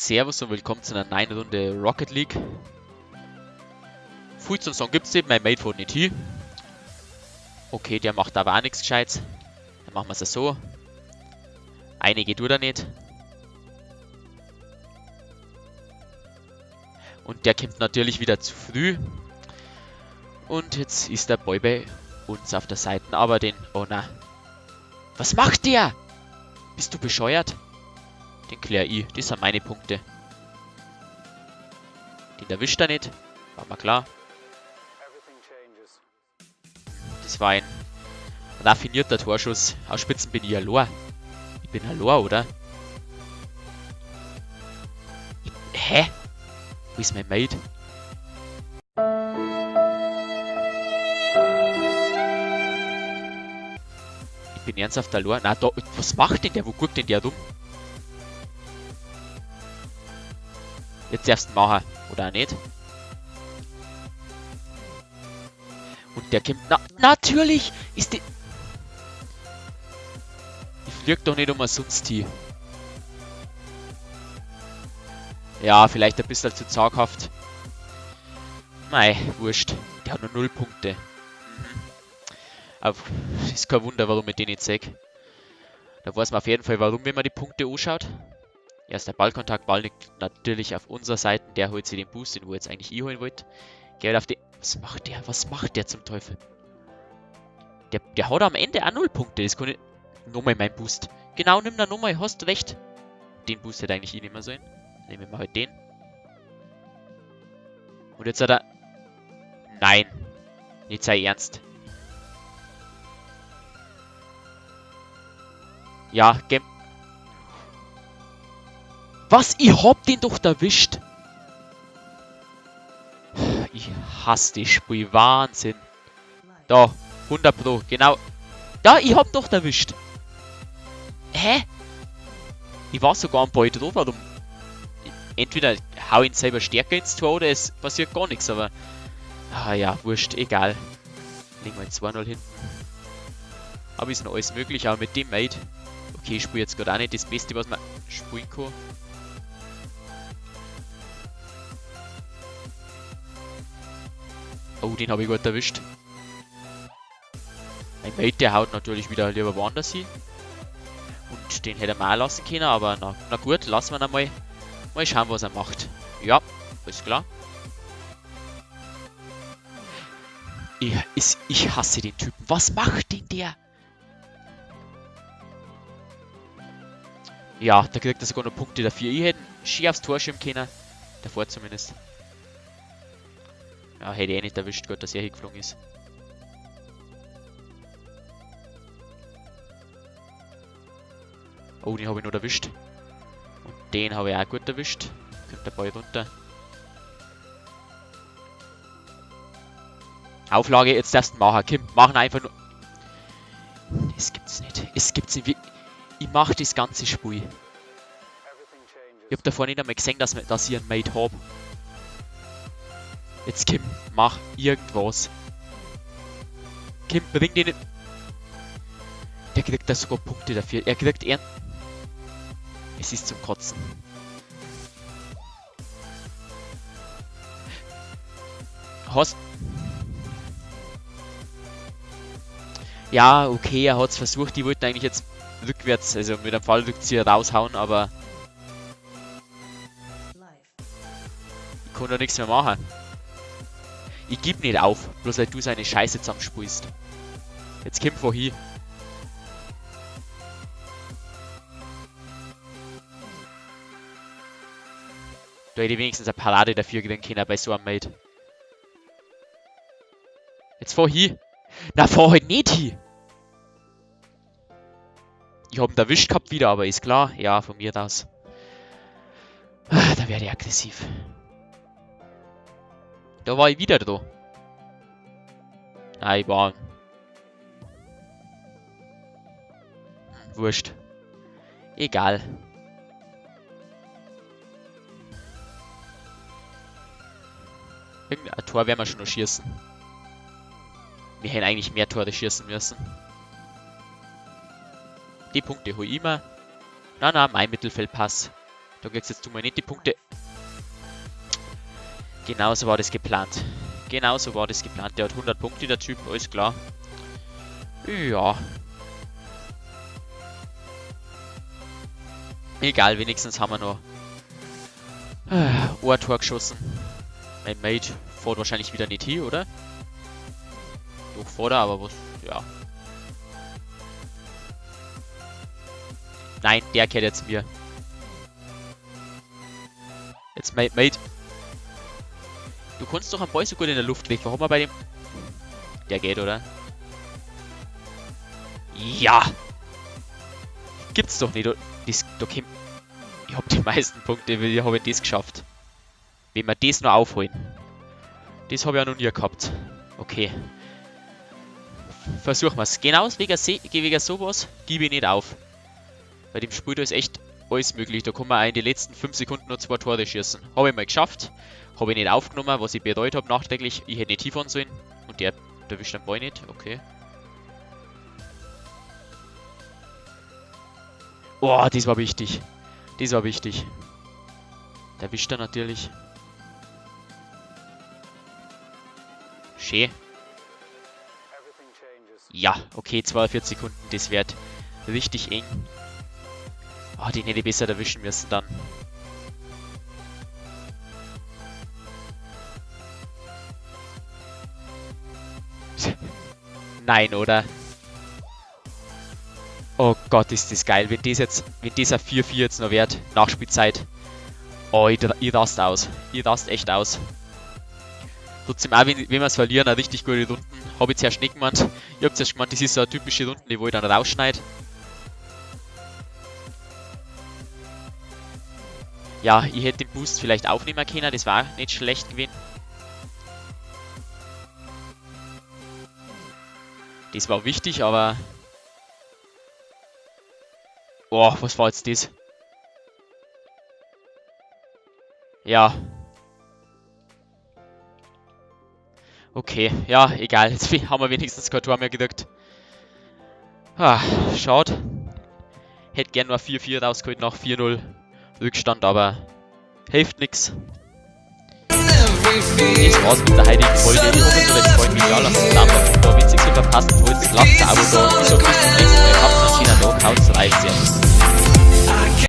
Servus und willkommen zu einer neuen Runde Rocket League. Viel zum Song gibt's eben, mein Mate fährt nicht hin. Okay, der macht aber auch nichts Gescheites. Dann machen wir es so. Einige tut er nicht. Und der kommt natürlich wieder zu früh. Und jetzt ist der Boy bei uns auf der Seite, aber den... Oh na. Was macht der? Bist du bescheuert? Den klär ich. Das sind meine Punkte. Den erwischt er nicht. War mal klar. Das war ein raffinierter Torschuss. Aus Spitzen bin ich allein. Ich bin allein, oder? Hä? Wo ist mein Mate? Ich bin ernsthaft allein. Na, da, was macht denn der? Wo guckt denn der rum? Jetzt erst machen. Oder auch nicht. Und der kommt... Na, natürlich ist die... Ich flieg doch nicht umsonst hier. Ja, vielleicht ein bisschen zu zaghaft. Mei, wurscht. Der hat nur 0 Punkte. Aber ist kein Wunder, warum ich den nicht sehe. Da weiß man auf jeden Fall, warum, wenn man die Punkte anschaut. Erster Ballkontakt, Ball liegt natürlich auf unserer Seite. Der holt sich den Boost, den wo jetzt eigentlich ich holen wollte. Geht auf die... Was macht der? Was macht der zum Teufel? Der hat am Ende auch 0 Punkte. Das kann ich... Nochmal mein Boost. Genau, nimm da nochmal. Hast recht. Den Boost hätte eigentlich ich nehmen sollen. Nehmen wir halt den. Und jetzt hat er... Nein. Nicht sei ernst. Ja, Game... Was? Ich hab den doch erwischt. Ich hasse das Spiel. Wahnsinn. Da. 100 Pro. Genau. Da, ich hab doch erwischt. Hä? Ich war sogar am Ball drauf. Warum? Entweder hau ihn selber stärker ins Tor oder es passiert gar nichts. Aber... Ah ja, wurscht. Egal. Legen wir jetzt 2-0 hinten. Aber ist noch alles möglich. Aber mit dem Mate... Okay, ich spiele jetzt gerade auch nicht das Beste, was man spielen kann. Oh, den habe ich gut erwischt. Mein Mate, der haut natürlich wieder lieber woanders hin. Und den hätte er mal lassen können, aber na gut, lassen wir ihn einmal. Mal schauen, was er macht. Ja, alles klar. Ich hasse den Typen. Was macht denn der? Ja, da kriegt er sogar noch Punkte dafür. Ich hätte schier aufs Tor schirmen können. Davor zumindest. Ja, hätte ich nicht erwischt, Gott, dass er hingeflogen ist. Oh, den habe ich noch erwischt. Und den habe ich auch gut erwischt. Kommt der Ball runter. Auflage, jetzt darfst du machen. Kim, machen einfach nur... Es gibt's nicht. Es gibt's nicht. Ich mache das ganze Spiel. Ich habe davor nicht einmal gesehen, dass ich einen Mate habe. Jetzt Kim, mach irgendwas. Kim, bring den... Der kriegt da sogar Punkte dafür. Er kriegt eher... Es ist zum Kotzen. Hast... Ja, okay, er hat es versucht. Die wollten eigentlich jetzt rückwärts, also mit einem Fallrückzieher raushauen, aber... Ich kann da nichts mehr machen. Ich geb nicht auf, bloß weil du seine Scheiße zusammenspielst. Jetzt kämpf vorhin. Da hätte ich wenigstens eine Parade dafür kriegen können bei so einem Mate. Jetzt fahr hin. Na, fahr halt nicht hin. Ich hab ihn erwischt gehabt wieder, aber ist klar. Ja, von mir aus. Da werde ich aggressiv. Da war ich wieder dran. Nein, ich war... Wurscht. Egal. Irgendein Tor werden wir schon noch schießen. Wir hätten eigentlich mehr Tore schießen müssen. Die Punkte hol ich immer. Na, mein Mittelfeldpass. Da kriegst jetzt du mal nicht die Punkte. Genauso war das geplant. Genauso war das geplant. Der hat 100 Punkte, der Typ, alles klar. Ja. Egal, wenigstens haben wir noch ein Tor geschossen. Mein Mate fährt wahrscheinlich wieder nicht hin, oder? Doch fährt er, aber was, ja. Nein, der kehrt jetzt mir. Jetzt Mate. Du kannst doch am Ball so gut in der Luft weg. Warum er bei dem... Der geht, oder? Ja! Gibt's doch nicht. Ich hab die meisten Punkte, wie habe ich das geschafft? Wenn wir das nur aufholen. Das habe ich ja noch nie gehabt. Okay. Versuchen wir es. Genau wegen sowas gebe ich nicht auf. Bei dem Spiel da ist echt alles möglich. Da kann man in den letzten 5 Sekunden noch 2 Tore schießen. Habe ich mal geschafft. Habe ich nicht aufgenommen, was ich bereut habe nachträglich. Ich hätte nicht tief fahren sollen. Und der erwischt den Ball nicht. Okay. Oh, das war wichtig. Das war wichtig. Der erwischt er natürlich. Schön. Ja, okay, 42 Sekunden. Das wird richtig eng. Oh, den hätte ich besser erwischen müssen dann. Nein, oder? Oh Gott, ist das geil. Wenn dieser 4-4 jetzt noch wird, Nachspielzeit. Oh, ich rast aus. Ich rast echt aus. Trotzdem auch, wenn wir es verlieren, eine richtig gute Runden. Habe ich zuerst nicht gemeint. Ich habe zuerst gemeint, das ist so eine typische Runden, die wo ich dann rausschneide. Ja, ich hätte den Boost vielleicht aufnehmen können, das war nicht schlecht gewesen. Das war wichtig, aber... Boah, was war jetzt das? Ja. Okay, ja, egal. Jetzt haben wir wenigstens kein Tor mehr gedrückt. Ah, schade. Hätte gern nur 4-4 rausgeholt nach 4-0 Rückstand, aber hilft nix. Das war's mit der heutigen Folge. Ich hoffe, es hat euch gefallen. Video lasst einen Daumen nach oben da. Wenn ihr nichts mehr verpassen wollt, lasst ein Abo da. Ich sag bis zum nächsten Mal. Habt noch einen schönen Tag. Haut rein. Servus.